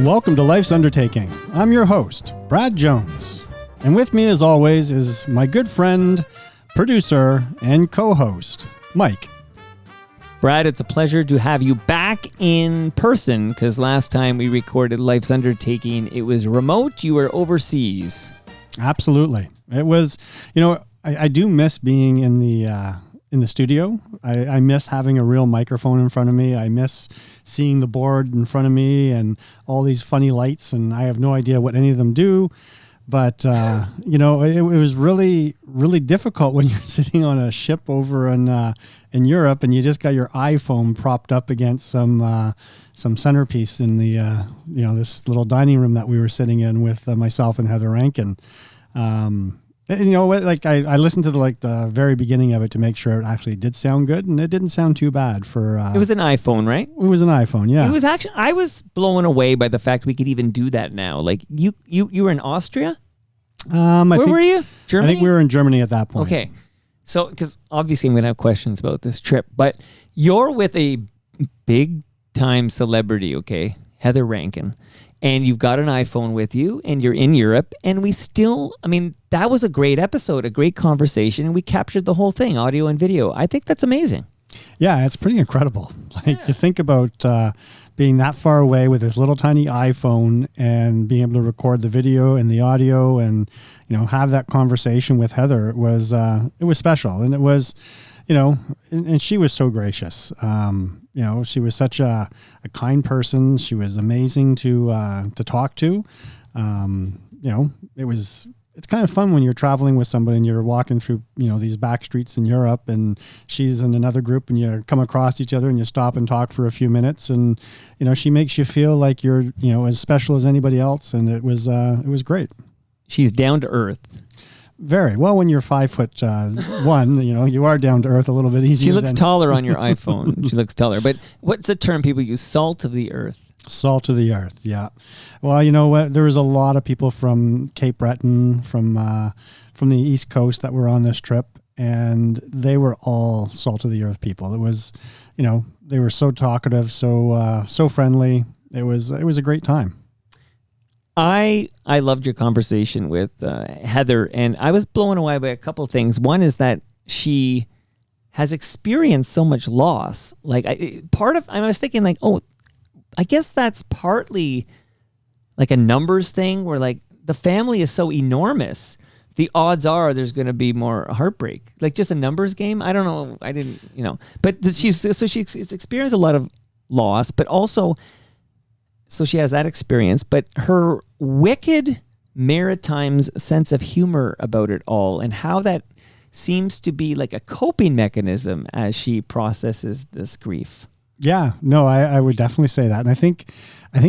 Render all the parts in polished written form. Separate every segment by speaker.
Speaker 1: Welcome to Life's Undertaking. I'm your host, Brad Jones. And with me, as always, is my good friend, producer, and co-host, Mike.
Speaker 2: Brad, it's a pleasure to have you back in person, because last time we recorded Life's Undertaking, it was remote. You were overseas.
Speaker 1: Absolutely. It was, I do miss being in the studio. I miss having a real microphone in front of me. I miss seeing the board in front of me and all these funny lights, and I have no idea what any of them do. But, it was really, really difficult when you're sitting on a ship over in Europe and you just got your iPhone propped up against some centerpiece in the, this little dining room that we were sitting in with myself and Heather Rankin. And you know what? Like I listened to the very beginning of it to make sure it actually did sound good, and it didn't sound too bad for.
Speaker 2: It was an iPhone, right?
Speaker 1: It was an iPhone, yeah.
Speaker 2: It was actually. I was blown away by the fact we could even do that now. Like you were in Austria. Where were you? Germany.
Speaker 1: I think we were in Germany at that point.
Speaker 2: Okay, so because obviously I'm going to have questions about this trip, but you're with a big time celebrity, okay, Heather Rankin. And you've got an iPhone with you, and you're in Europe, and that was a great episode, a great conversation, and we captured the whole thing, audio and video. I think that's amazing.
Speaker 1: Yeah, it's pretty incredible. To think about being that far away with this little tiny iPhone and being able to record the video and the audio and, have that conversation with Heather. It was special, and it was, and she was so gracious. She was such a kind person. She was amazing to talk to. It's kind of fun when you're traveling with somebody and you're walking through, these back streets in Europe, and she's in another group, and you come across each other and you stop and talk for a few minutes, and, she makes you feel like you're, as special as anybody else. And it was great. She's down to earth. Very well. When you're 5'1", you are down to earth a little bit easier.
Speaker 2: She looks taller on your iPhone. She looks taller. But what's the term people use? Salt of the earth.
Speaker 1: Salt of the earth. Yeah. Well, you know what? There was a lot of people from Cape Breton, from the East Coast that were on this trip, and they were all salt of the earth people. It was, they were so talkative, so friendly. It was a great time.
Speaker 2: I loved your conversation with Heather, and I was blown away by a couple of things. One is that she has experienced so much loss. I was thinking I guess that's partly like a numbers thing where the family is so enormous. The odds are there's going to be more heartbreak, just a numbers game. I don't know. I didn't, but she's experienced a lot of loss, but also, so she has that experience, but her wicked maritime sense of humor about it all, and how that seems to be like a coping mechanism as she processes this grief.
Speaker 1: Yeah, no, I would definitely say that. And I think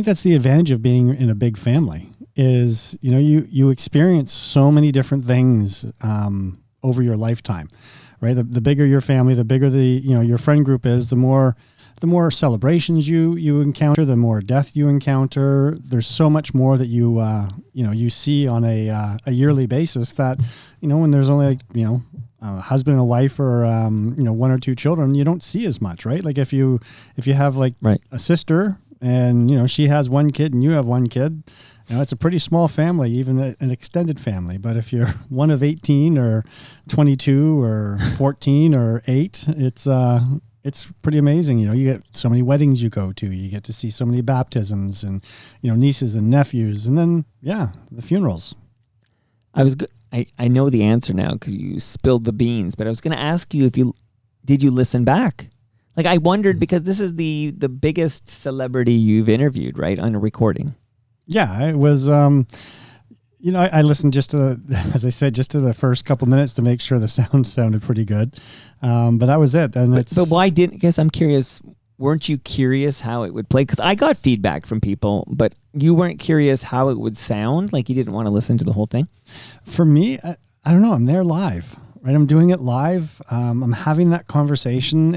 Speaker 1: that's the advantage of being in a big family is, you experience so many different things over your lifetime, right? The bigger your family, the bigger your friend group is, the more celebrations you encounter, the more death you encounter. There's so much more that you see on a yearly basis that, when there's only a husband and a wife or one or two children, you don't see as much, right? Like if you have right. a sister and she has one kid and you have one kid, it's a pretty small family, even an extended family. But if you're one of 18 or 22 or 14 or 8, it's pretty amazing. You get so many weddings you go to. You get to see so many baptisms and, nieces and nephews. And then, the funerals.
Speaker 2: I know the answer now because you spilled the beans, but I was going to ask you did you listen back? I wondered because this is the biggest celebrity you've interviewed, right, on a recording.
Speaker 1: Yeah, it was, I listened as I said, just to the first couple minutes to make sure the sound sounded pretty good. But that was it. And
Speaker 2: but why didn't, I guess I'm curious, weren't you curious how it would play? Because I got feedback from people, but you weren't curious how it would sound? You didn't want to listen to the whole thing?
Speaker 1: For me, I don't know. I'm there live, right? I'm doing it live. I'm having that conversation.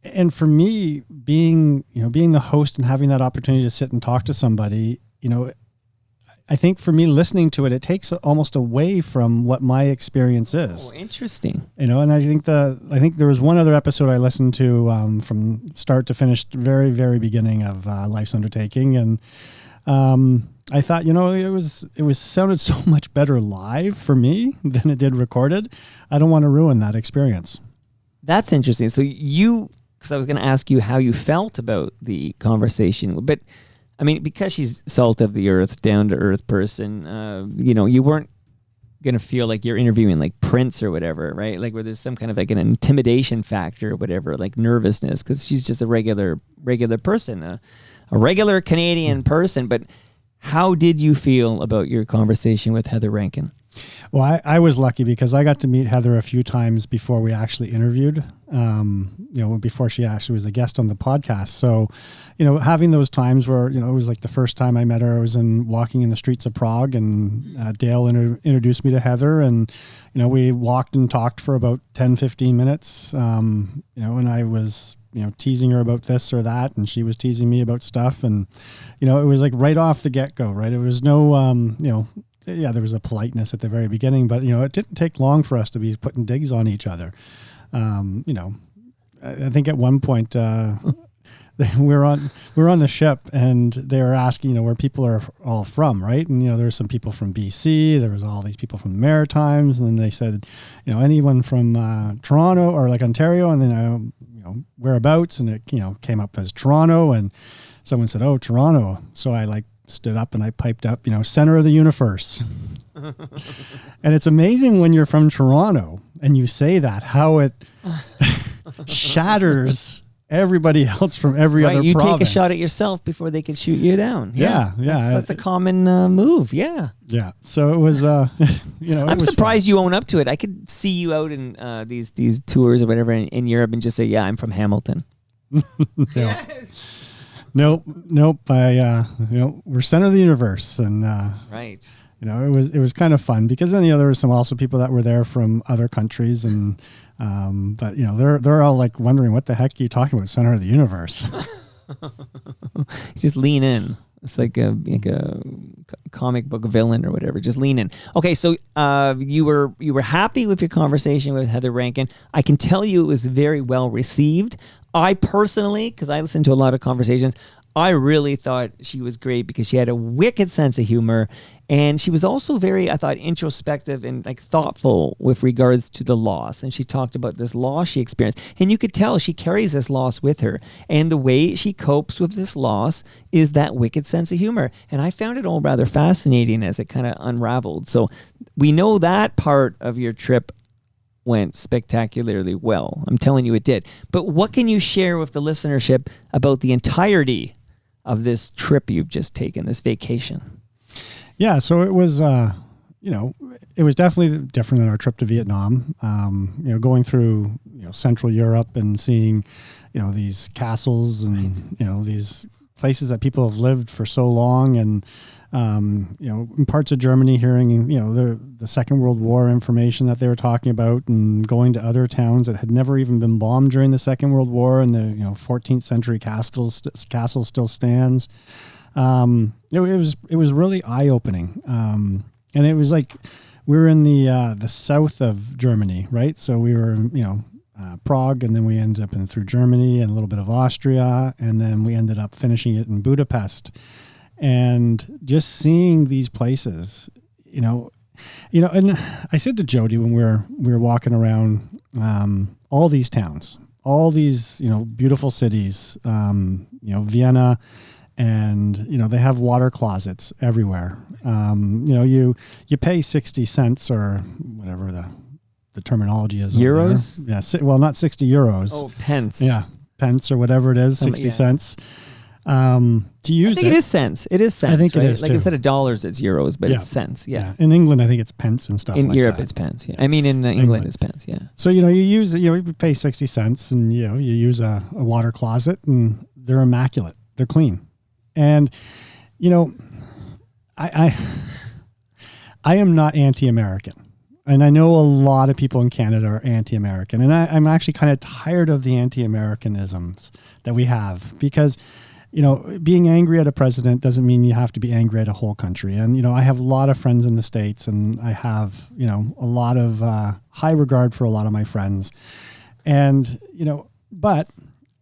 Speaker 1: And for me, being the host and having that opportunity to sit and talk to somebody, I think for me listening to it, it takes almost away from what my experience is.
Speaker 2: Oh, interesting.
Speaker 1: And I think there was one other episode I listened to from start to finish, very, very beginning of Life's Undertaking. And I thought, it was sounded so much better live for me than it did recorded. I don't want to ruin that experience.
Speaker 2: That's interesting. So because I was going to ask you how you felt about the conversation, but I mean, because she's salt of the earth, down to earth person, you weren't going to feel like you're interviewing like Prince or whatever, right? Like where there's some kind of like an intimidation factor or whatever, like nervousness, because she's just a regular person, a regular Canadian person. But how did you feel about your conversation with Heather Rankin?
Speaker 1: Well, I was lucky because I got to meet Heather a few times before we actually interviewed, before she actually was a guest on the podcast. So, having those times where, it was like the first time I met her, I was walking in the streets of Prague, and Dale introduced me to Heather, and, we walked and talked for about 10, 15 minutes, and I was, teasing her about this or that, and she was teasing me about stuff. And, it was like right off the get-go, right? It was no, there was a politeness at the very beginning, but, it didn't take long for us to be putting digs on each other. I think at one point, we're on the ship, and they were asking, where people are all from, right? And, there's some people from BC, there was all these people from the Maritimes, and then they said, anyone from Toronto or like Ontario, and then, whereabouts, and it, came up as Toronto, and someone said, oh, Toronto. So I stood up and I piped up, center of the universe. And it's amazing when you're from Toronto and you say that, how it shatters everybody else from every other
Speaker 2: you
Speaker 1: province.
Speaker 2: Take a shot at yourself before they can shoot you down.
Speaker 1: Yeah.
Speaker 2: That's a common move. Yeah.
Speaker 1: Yeah. So it was,
Speaker 2: I'm surprised you own up to it. I could see you out in these tours or whatever in Europe and just say, yeah, I'm from Hamilton.
Speaker 1: Yes. Nope. We're center of the universe, and
Speaker 2: right.
Speaker 1: It was kind of fun because then there were also people that were there from other countries, and but they're all like wondering, what the heck are you talking about, center of the universe?
Speaker 2: Just lean in. It's like a comic book villain or whatever. Just lean in. Okay, so you were happy with your conversation with Heather Rankin. I can tell you it was very well received. I personally, because I listened to a lot of conversations, I really thought she was great because she had a wicked sense of humor, and she was also very, I thought, introspective and like thoughtful with regards to the loss. And she talked about this loss she experienced, and you could tell she carries this loss with her. And the way she copes with this loss is that wicked sense of humor. And I found it all rather fascinating as it kind of unraveled. So we know that part of your trip went spectacularly well. I'm telling you it did. But what can you share with the listenership about the entirety of this trip you've just taken, this vacation?
Speaker 1: Yeah, so it was, it was definitely different than our trip to Vietnam. Going through, Central Europe and seeing, these castles and, these places that people have lived for so long, and in parts of Germany, hearing, the Second World War information that they were talking about, and going to other towns that had never even been bombed during the Second World War, and the 14th century castle still stands. It was really eye opening, and it was like we were in the south of Germany, right? So we were Prague, and then we ended up through Germany and a little bit of Austria, and then we ended up finishing it in Budapest. And just seeing these places, and I said to Jody when we were walking around, all these towns, all these, beautiful cities, Vienna, and, they have water closets everywhere. You pay 60 cents or whatever the terminology is.
Speaker 2: Euros?
Speaker 1: Yeah. Well, not 60 euros.
Speaker 2: Oh, pence.
Speaker 1: Yeah. Pence or whatever it is, 60 cents. To use
Speaker 2: I think it is cents. It is cents.
Speaker 1: I think
Speaker 2: right?
Speaker 1: it is
Speaker 2: like
Speaker 1: too.
Speaker 2: instead of dollars, it's euros, but it's cents. Yeah.
Speaker 1: In England, I think it's pence and stuff.
Speaker 2: In
Speaker 1: like
Speaker 2: Europe,
Speaker 1: that.
Speaker 2: it's pence. Yeah. I mean, in England, it's pence. Yeah.
Speaker 1: So you use you pay 60 cents, and you use a water closet, and they're immaculate. They're clean, and I am not anti-American. And I know a lot of people in Canada are anti-American, and I'm actually kind of tired of the anti-Americanisms that we have, because being angry at a president doesn't mean you have to be angry at a whole country. And, I have a lot of friends in the States, and I have, a lot of high regard for a lot of my friends. And, but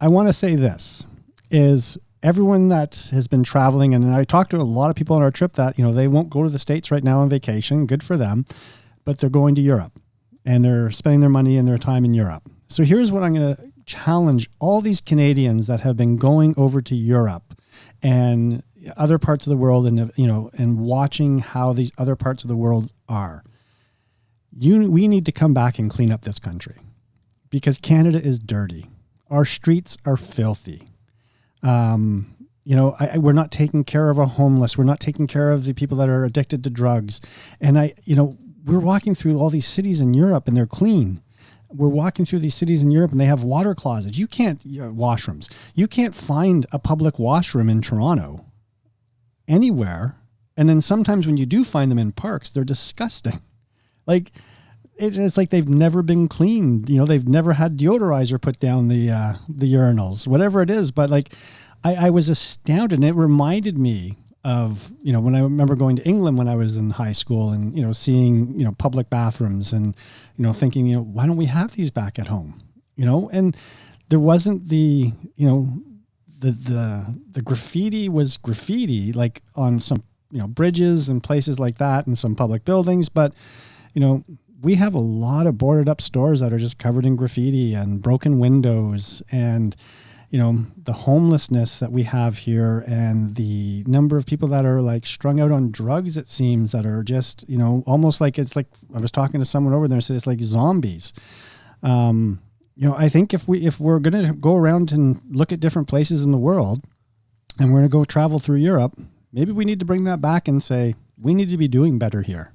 Speaker 1: I want to say this is everyone that has been traveling, and I talked to a lot of people on our trip that, they won't go to the States right now on vacation. Good for them. But they're going to Europe and they're spending their money and their time in Europe. So here's what I'm going to challenge all these Canadians that have been going over to Europe and other parts of the world and watching how these other parts of the world are. We need to come back and clean up this country because Canada is dirty. Our streets are filthy. We're not taking care of our homeless. We're not taking care of the people that are addicted to drugs. And we're walking through all these cities in Europe and they're clean. We're walking through these cities in Europe and they have water closets. You can't, washrooms. You can't find a public washroom in Toronto anywhere. And then sometimes when you do find them in parks, they're disgusting. Like, it's like they've never been cleaned. They've never had deodorizer put down the urinals, whatever it is. But like, I was astounded. And it reminded me of, when I remember going to England when I was in high school and, seeing, public bathrooms and, thinking, why don't we have these back at home? And there wasn't the graffiti was graffiti, like on some, bridges and places like that and some public buildings. But, we have a lot of boarded up stores that are just covered in graffiti and broken windows and, the homelessness that we have here and the number of people that are like strung out on drugs, it seems, that are just, almost like it's like, I was talking to someone over there and said it's like zombies. I think if we're going to go around and look at different places in the world and we're going to go travel through Europe, maybe we need to bring that back and say, we need to be doing better here.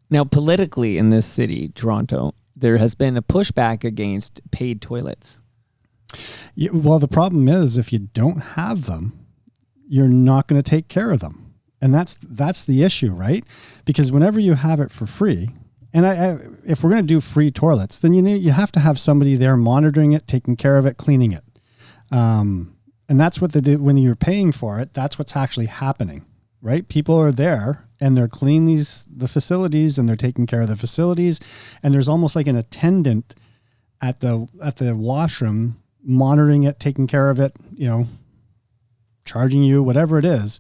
Speaker 2: Now, politically in this city, Toronto, there has been a pushback against paid toilets.
Speaker 1: Yeah, well, the problem is if you don't have them, you're not going to take care of them. And that's the issue, right? Because whenever you have it for free, and if we're going to do free toilets, then you have to have somebody there monitoring it, taking care of it, cleaning it. And that's what they do when you're paying for it. That's what's actually happening, right? People are there and they're cleaning the facilities and they're taking care of the facilities. And there's almost like an attendant at the washroom monitoring it, taking care of it, charging you, whatever it is.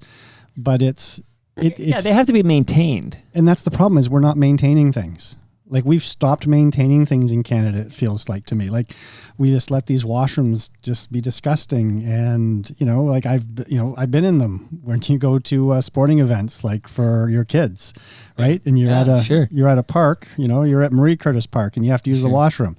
Speaker 1: But it's
Speaker 2: they have to be maintained.
Speaker 1: And that's the problem, is we're not maintaining things. Like, we've stopped maintaining things in Canada, it feels like to me. Like, we just let these washrooms just be disgusting. And, like I've been in them when you go to sporting events, like for your kids, right? And you're at a park, you're at Marie Curtis Park and you have to use the washroom.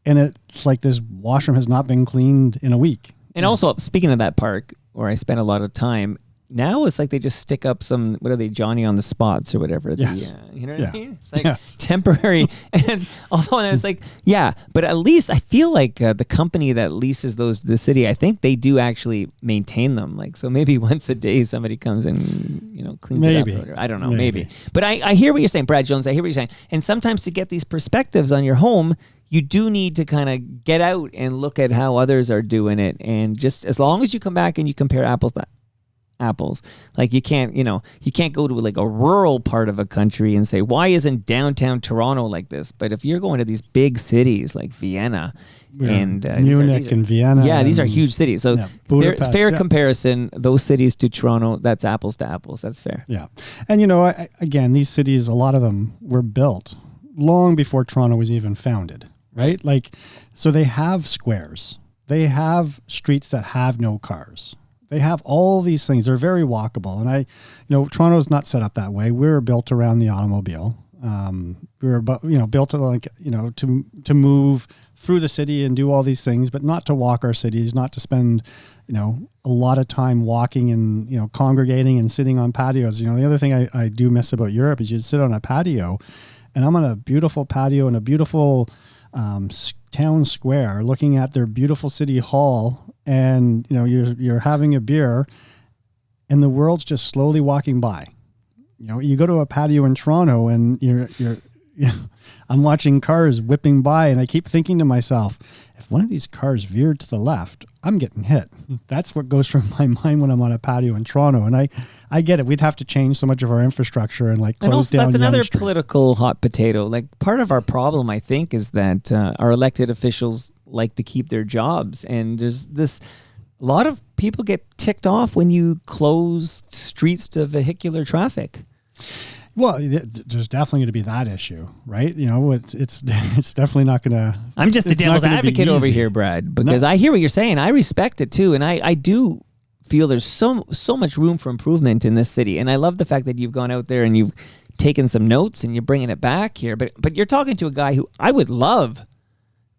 Speaker 1: And it's like this washroom has not been cleaned in a week.
Speaker 2: And also, speaking of that park where I spent a lot of time, now it's like they just stick up some, what are they, Johnny on the spots or whatever.
Speaker 1: Yes.
Speaker 2: You know what I mean? It's like temporary. And it's like, but at least I feel like the company that leases the city, I think they do actually maintain them. Like, so maybe once a day somebody comes and, cleans it up. I don't know, maybe. But I hear what you're saying, Brad Jones. I hear what you're saying. And sometimes to get these perspectives on your home, you do need to kind of get out and look at how others are doing it. And just as long as you come back and you compare apples to apples, like you can't go to like a rural part of a country and say, why isn't downtown Toronto like this? But if you're going to these big cities like Vienna and
Speaker 1: Munich and Vienna,
Speaker 2: these are huge cities. So
Speaker 1: Budapest,
Speaker 2: fair comparison, those cities to Toronto, that's apples to apples. That's fair.
Speaker 1: Yeah. And again, these cities, a lot of them were built long before Toronto was even founded. Right? Like, so they have squares. They have streets that have no cars. They have all these things. They're very walkable. And Toronto's not set up that way. We're built around the automobile. We were, built to move through the city and do all these things, but not to walk our cities, not to spend, a lot of time walking and, congregating and sitting on patios. The other thing I do miss about Europe is you sit on a patio, and I'm on a beautiful patio in a beautiful town square looking at their beautiful city hall, and you're having a beer and the world's just slowly walking by. You go to a patio in Toronto and I'm watching cars whipping by, and I keep thinking to myself, if one of these cars veered to the left, I'm getting hit. That's what goes through my mind when I'm on a patio in Toronto. And I get it. We'd have to change so much of our infrastructure and like close down.
Speaker 2: That's another
Speaker 1: Street.
Speaker 2: Political hot potato. Like, part of our problem, I think, is that our elected officials like to keep their jobs. And there's this A lot of people get ticked off when you close streets to vehicular traffic.
Speaker 1: Well, there's definitely going to be that issue, right? You know, it's definitely not going to.
Speaker 2: I'm just the devil's advocate over here, Brad, because I hear what you're saying. I respect it too, and I do feel there's so much room for improvement in this city, and I love the fact that you've gone out there and you've taken some notes and you're bringing it back here. But you're talking to a guy who I would love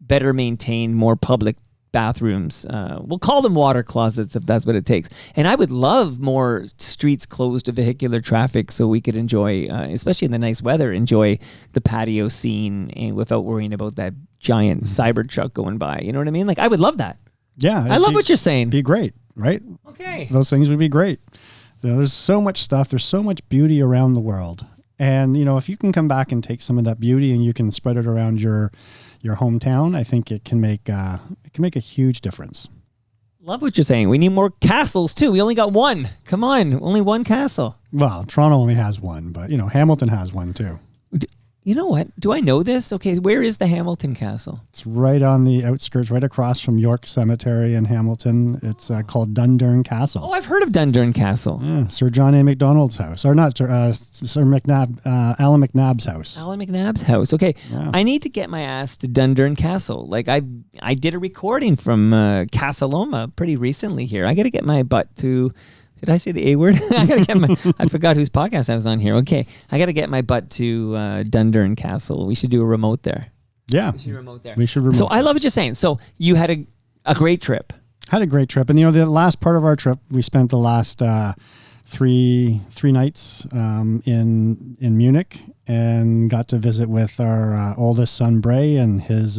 Speaker 2: better maintained, more public bathrooms. We'll call them water closets if that's what it takes. And I would love more streets closed to vehicular traffic so we could enjoy, especially in the nice weather, enjoy the patio scene and without worrying about that giant cyber truck going by. You know what I mean? Like, I would love that.
Speaker 1: Yeah.
Speaker 2: I love what you're saying.
Speaker 1: Be great, right?
Speaker 2: Okay.
Speaker 1: Those things would be great. You know, there's so much stuff. There's so much beauty around the world. And, you know, if you can come back and take some of that beauty and you can spread it around your hometown, I think it can make a huge difference.
Speaker 2: Love what you're saying. We need more castles too. We only got one. Come on, only one castle.
Speaker 1: Well, Toronto only has one, but you know, Hamilton has one too.
Speaker 2: You know what? Do I know this? Okay, where is the Hamilton Castle?
Speaker 1: It's right on the outskirts, right across from York Cemetery in Hamilton. It's called Dundurn Castle.
Speaker 2: Oh, I've heard of Dundurn Castle.
Speaker 1: Yeah, Sir John A. Macdonald's house, or not Sir McNabb, Alan McNabb's house.
Speaker 2: Alan McNabb's house. Okay,
Speaker 1: yeah.
Speaker 2: I need to get my ass to Dundurn Castle. Like I did a recording from Casaloma pretty recently here. I got to get my butt to. Did I say the A word? I gotta get I forgot whose podcast I was on here. Okay, I gotta get my butt to Dundurn Castle. We should do a remote there.
Speaker 1: Yeah,
Speaker 2: we should remote there.
Speaker 1: We should remote.
Speaker 2: So I love what you're saying. So you had a great trip.
Speaker 1: Had a great trip, and you know the last part of our trip, we spent the last three nights in Munich, and got to visit with our oldest son Bray and his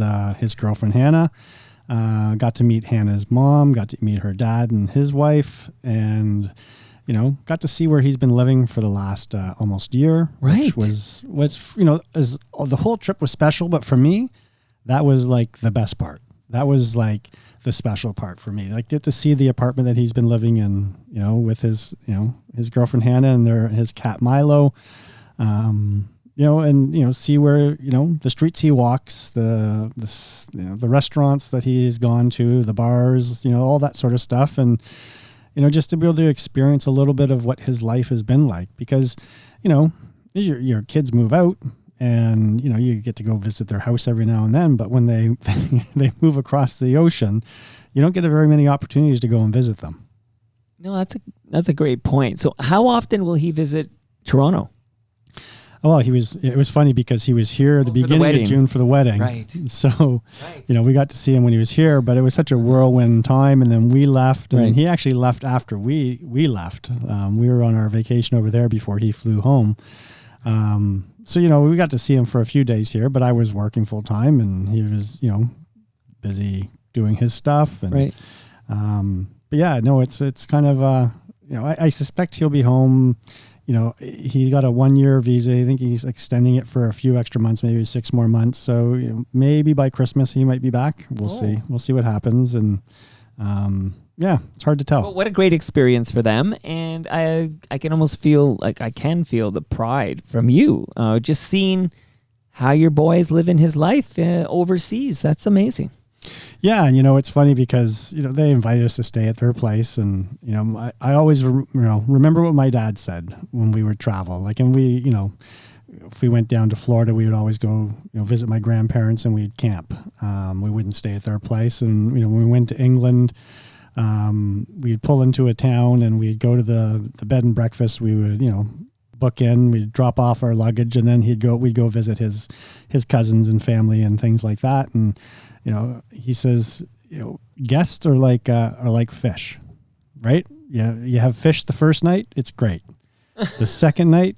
Speaker 1: girlfriend Hannah. Got to meet Hannah's mom, got to meet her dad and his wife, and, you know, got to see where he's been living for the last almost year.
Speaker 2: Right.
Speaker 1: Which, you know, the whole trip was special, but for me, that was like the best part. That was like the special part for me. Like, get to see the apartment that he's been living in, you know, with his girlfriend Hannah and his cat Milo. You know, and, you know, see where, you know, the streets he walks, the restaurants that he's gone to, the bars, you know, all that sort of stuff. And, you know, just to be able to experience a little bit of what his life has been like, because, you know, your kids move out and, you know, you get to go visit their house every now and then. But when they move across the ocean, you don't get very many opportunities to go and visit them.
Speaker 2: No, that's a great point. So how often will he visit Toronto?
Speaker 1: Oh, well, it was funny because he was here at the beginning of June for the wedding.
Speaker 2: Right.
Speaker 1: So, you know, we got to see him when he was here, but it was such a whirlwind time. And then we left, and he actually left after we left. We were on our vacation over there before he flew home. So, you know, we got to see him for a few days here, but I was working full time and he was, you know, busy doing his stuff. And, but yeah, no, it's kind of, you know, I suspect he'll be home. You know, he got a 1-year visa. I think he's extending it for a few extra months, maybe 6 more months. So, you know, maybe by Christmas he might be back. We'll see. We'll see what happens. And yeah, it's hard to tell.
Speaker 2: Well, what a great experience for them. And I can almost feel like I can feel the pride from you. Just seeing how your boy is living his life overseas. That's amazing.
Speaker 1: Yeah, and you know it's funny because you know they invited us to stay at their place, and you know I always remember what my dad said when we would travel. Like, and we, you know, if we went down to Florida, we would always go, you know, visit my grandparents and we'd camp. We wouldn't stay at their place, and you know when we went to England, we'd pull into a town and we'd go to the bed and breakfast. We would, you know, book in, we'd drop off our luggage, and then we'd go visit his cousins and family and things like that. And you know, he says, you know, guests are like fish, right? Yeah, you have fish the first night, it's great. The second night,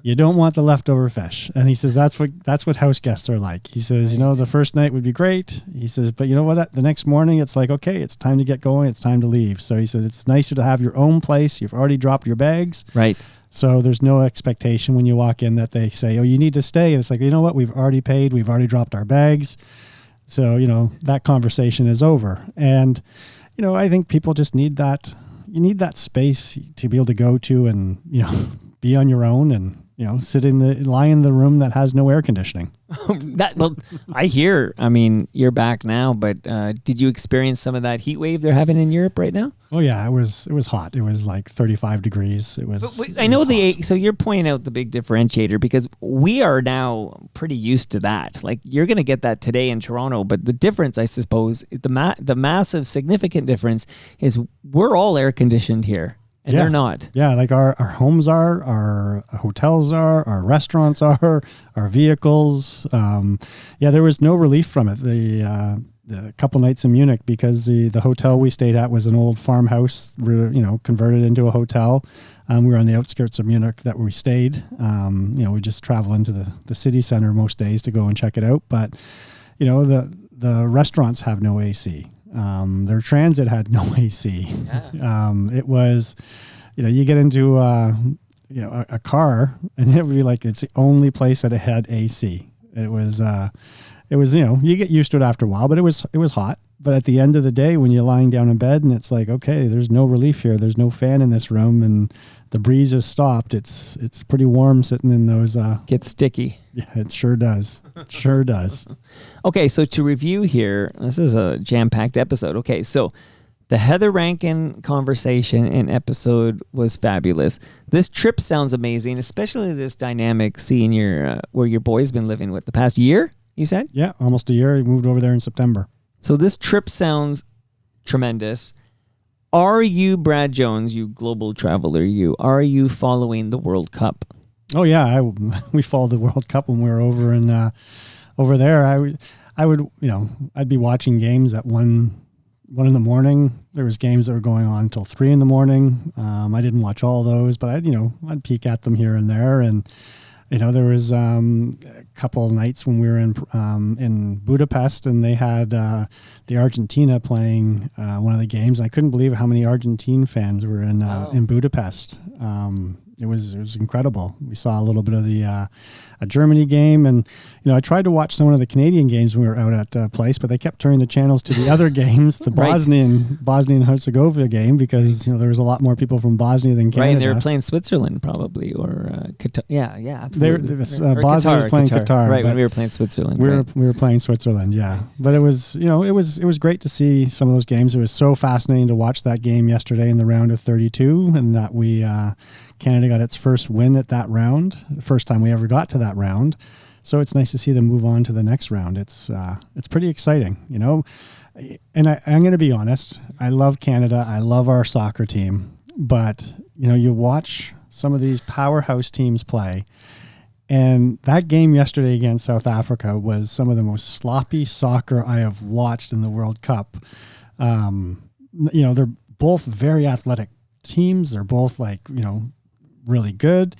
Speaker 1: you don't want the leftover fish. And he says that's what house guests are like. He says, you know, the first night would be great. He says, but you know what? The next morning, it's like, okay, it's time to get going. It's time to leave. So he said it's nicer to have your own place. You've already dropped your bags,
Speaker 2: right?
Speaker 1: So there's no expectation when you walk in that they say, oh, you need to stay. And it's like, you know what? We've already paid. We've already dropped our bags. So, you know, that conversation is over. And, you know, I think people just need that. You need that space to be able to go to and, you know, be on your own and, lie in the room that has no air conditioning.
Speaker 2: Well, I hear. I mean, you're back now, but did you experience some of that heat wave they're having in Europe right now?
Speaker 1: Oh yeah, it was hot. It was like 35 degrees. It was.
Speaker 2: I know so you're pointing out the big differentiator because we are now pretty used to that. Like you're going to get that today in Toronto, but the difference, I suppose, the massive significant difference is we're all air conditioned here. And they're not.
Speaker 1: Yeah, like our homes are, our hotels are, our restaurants are, our vehicles. There was no relief from it. The couple nights in Munich, because the hotel we stayed at was an old farmhouse, converted into a hotel. We were on the outskirts of Munich that we stayed. We just travel into the city center most days to go and check it out. But, the restaurants have no AC. Their transit had no AC. Yeah. It was, you get into, a car and it would be like, it's the only place that it had AC. It was, you get used to it after a while, but it was hot. But at the end of the day, when you're lying down in bed and it's like, okay, there's no relief here. There's no fan in this room and the breeze has stopped. It's pretty warm sitting in those.
Speaker 2: Gets sticky.
Speaker 1: Yeah, it sure does. Sure does.
Speaker 2: Okay, so to review here, this is a jam-packed episode. Okay, so the Heather Rankin conversation and episode was fabulous. This trip sounds amazing, especially this dynamic seeing where your boy's been living with the past year, you said?
Speaker 1: Yeah, almost a year. He moved over there in September.
Speaker 2: So this trip sounds tremendous. Are you, Brad Jones, you global traveler, are you following the World Cup?
Speaker 1: Oh yeah, we followed the World Cup when we were over there. I would I'd be watching games at 1 in the morning. There was games that were going on until 3 in the morning. I didn't watch all those, but I'd peek at them here and there. And there was a couple of nights when we were in Budapest, and they had the Argentina playing one of the games. I couldn't believe how many Argentine fans were in Budapest. It was incredible. We saw a little bit of the a Germany game, and I tried to watch some of the Canadian games when we were out at the place, but they kept turning the channels to the other games, the
Speaker 2: right.
Speaker 1: Bosnian Herzegovina game, because there was a lot more people from Bosnia than Canada.
Speaker 2: Right, and they were playing Switzerland probably, or Qatar. Yeah, absolutely.
Speaker 1: Bosnia was playing Qatar.
Speaker 2: Right, when we were playing Switzerland.
Speaker 1: We were playing Switzerland, yeah. But it was it was great to see some of those games. It was so fascinating to watch that game yesterday in the round of 32, and that Canada got its first win at that round, the first time we ever got to that round. So it's nice to see them move on to the next round. It's pretty exciting, And I'm going to be honest, I love Canada. I love our soccer team. But, you watch some of these powerhouse teams play, and that game yesterday against South Africa was some of the most sloppy soccer I have watched in the World Cup. They're both very athletic teams. They're both really good,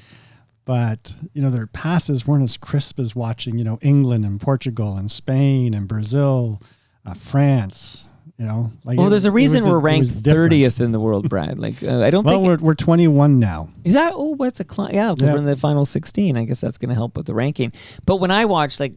Speaker 1: but their passes weren't as crisp as watching England and Portugal and Spain and Brazil, France.
Speaker 2: There's a reason we're ranked 30th in the world, Brad. I don't think.
Speaker 1: Well, we're 21 now.
Speaker 2: Is that? Oh, what's a climb? Yeah, because we're in the final 16. I guess that's going to help with the ranking. But when I watch the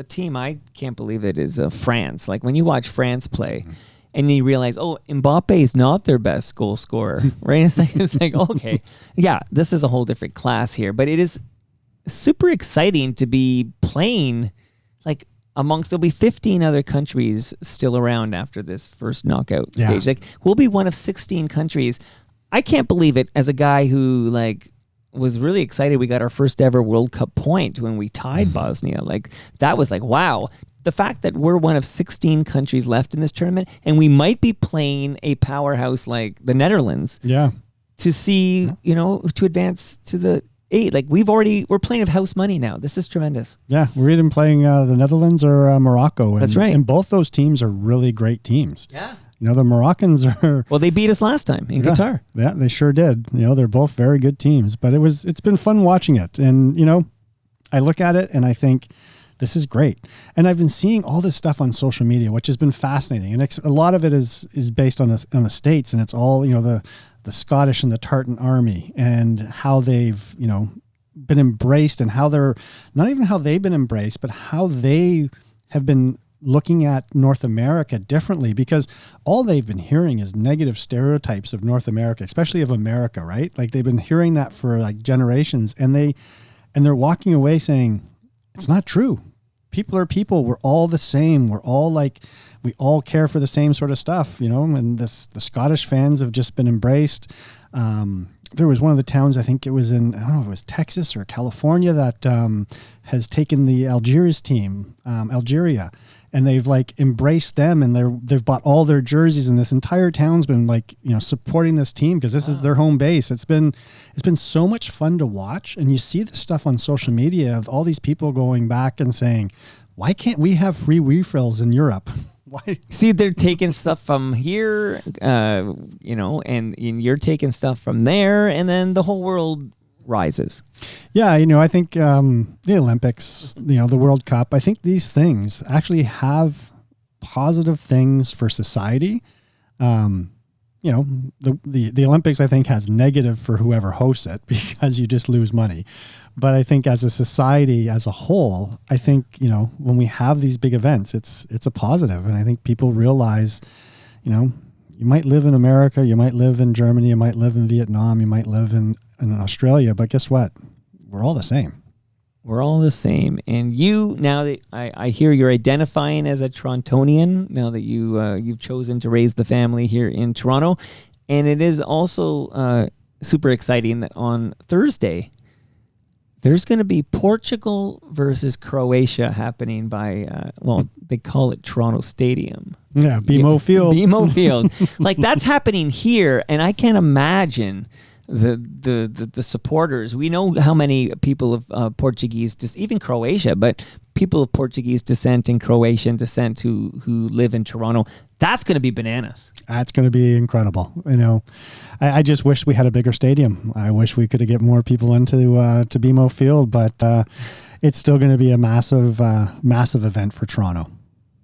Speaker 2: team, I can't believe it is France. Like when you watch France play. Mm-hmm. And you realize, Mbappe is not their best goal scorer, right? It's like, okay, yeah, this is a whole different class here. But it is super exciting to be playing there'll be 15 other countries still around after this first knockout stage. We'll be one of 16 countries. I can't believe it as a guy who was really excited. We got our first ever World Cup point when we tied Bosnia. That was wow. The fact that we're one of 16 countries left in this tournament, and we might be playing a powerhouse like the Netherlands.
Speaker 1: Yeah.
Speaker 2: To see, to advance to the 8. We're playing of house money now. This is tremendous.
Speaker 1: Yeah, we're either playing the Netherlands or Morocco. And,
Speaker 2: that's right.
Speaker 1: And both those teams are really great teams.
Speaker 2: Yeah.
Speaker 1: The Moroccans are...
Speaker 2: Well, they beat us last time in Qatar.
Speaker 1: Yeah, they sure did. They're both very good teams. But it's been fun watching it. And, I look at it and I think, this is great. And I've been seeing all this stuff on social media, which has been fascinating. And a lot of it is based on the States, and it's all, the Scottish and the Tartan Army and how they've, been embraced, and how they're, not even how they've been embraced, but how they have been looking at North America differently, because all they've been hearing is negative stereotypes of North America, especially of America, right? They've been hearing that for generations, and and they're walking away saying, it's not true. People are people. We're all the same. We're all like, we all care for the same sort of stuff, you know, and the Scottish fans have just been embraced. There was one of the towns, I think it was in, I don't know if it was Texas or California, that has taken the Algiers team, Algeria, and they've like embraced them, and they've bought all their jerseys, and this entire town's been like, you know, supporting this team because this is their home base. It's been so much fun to watch, and you see this stuff on social media of all these people going back and saying, why can't we have free refills in Europe? Why?
Speaker 2: See, they're taking stuff from here, you know, and you're taking stuff from there, and then the whole world rises.
Speaker 1: Yeah, you know, I think the Olympics, you know, the World Cup, I think these things actually have positive things for society. You know, the Olympics, I think, has negative for whoever hosts it because you just lose money. But I think as a society as a whole, I think, you know, when we have these big events, it's a positive. And I think people realize, you know, you might live in America, you might live in Germany, you might live in Vietnam, you might live in Australia, but guess what? We're all the same.
Speaker 2: We're all the same. And you, now that I hear you're identifying as a Torontonian, now that you've chosen to raise the family here in Toronto. And it is also super exciting that on Thursday, there's going to be Portugal versus Croatia happening by, they call it Toronto Stadium.
Speaker 1: Yeah, BMO Field.
Speaker 2: BMO Field. Like, that's happening here, and I can't imagine the supporters. We know how many people of Portuguese, even Croatia, but people of Portuguese descent and Croatian descent who live in Toronto. That's going to be bananas.
Speaker 1: That's going to be incredible. You know, I just wish we had a bigger stadium. I wish we could get more people into to BMO Field, but it's still going to be a massive event for Toronto.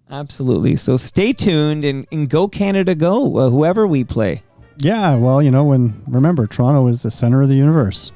Speaker 2: Absolutely. So stay tuned and go Canada, go, whoever we play.
Speaker 1: Yeah, well, you know, remember, Toronto is the center of the universe.